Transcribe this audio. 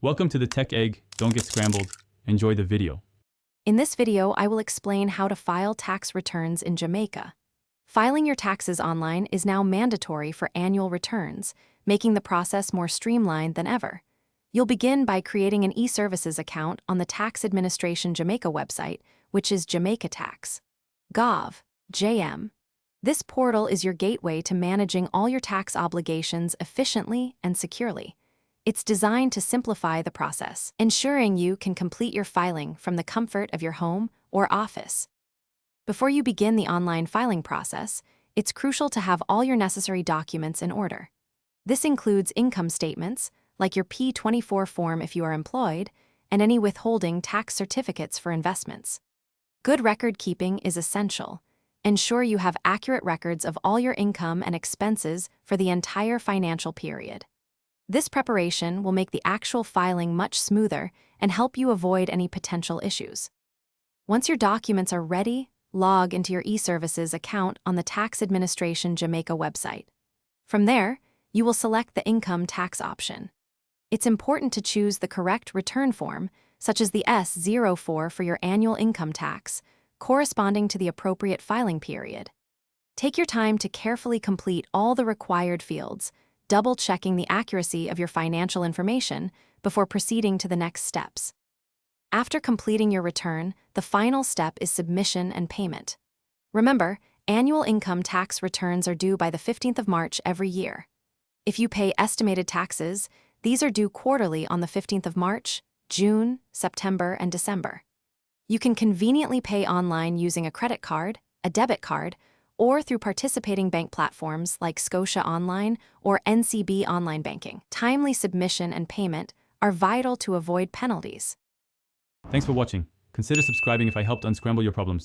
Welcome to the Tech Egg. Don't get scrambled. Enjoy the video. In this video, I will explain how to file tax returns in Jamaica. Filing your taxes online is now mandatory for annual returns, making the process more streamlined than ever. You'll begin by creating an e-services account on the Tax Administration Jamaica website, which is Jamaica Tax. Gov. JM. This portal is your gateway to managing all your tax obligations efficiently and securely. It's designed to simplify the process, ensuring you can complete your filing from the comfort of your home or office. Before you begin the online filing process, it's crucial to have all your necessary documents in order. This includes income statements, like your P-24 form if you are employed, and any withholding tax certificates for investments. Good record keeping is essential. Ensure you have accurate records of all your income and expenses for the entire financial period. This preparation will make the actual filing much smoother and help you avoid any potential issues. Once your documents are ready, log into your e-services account on the Tax Administration Jamaica website. From there, you will select the income tax option. It's important to choose the correct return form, such as the S-04 for your annual income tax, corresponding to the appropriate filing period. Take your time to carefully complete all the required fields, double-checking the accuracy of your financial information before proceeding to the next steps. After completing your return, the final step is submission and payment. Remember, annual income tax returns are due by the 15th of March every year. If you pay estimated taxes, these are due quarterly on the 15th of March, June, September, and December. You can conveniently pay online using a credit card, a debit card, or through participating bank platforms like Scotia Online or NCB Online Banking. Timely submission and payment are vital to avoid penalties. Thanks for watching. Consider subscribing if I helped unscramble your problems.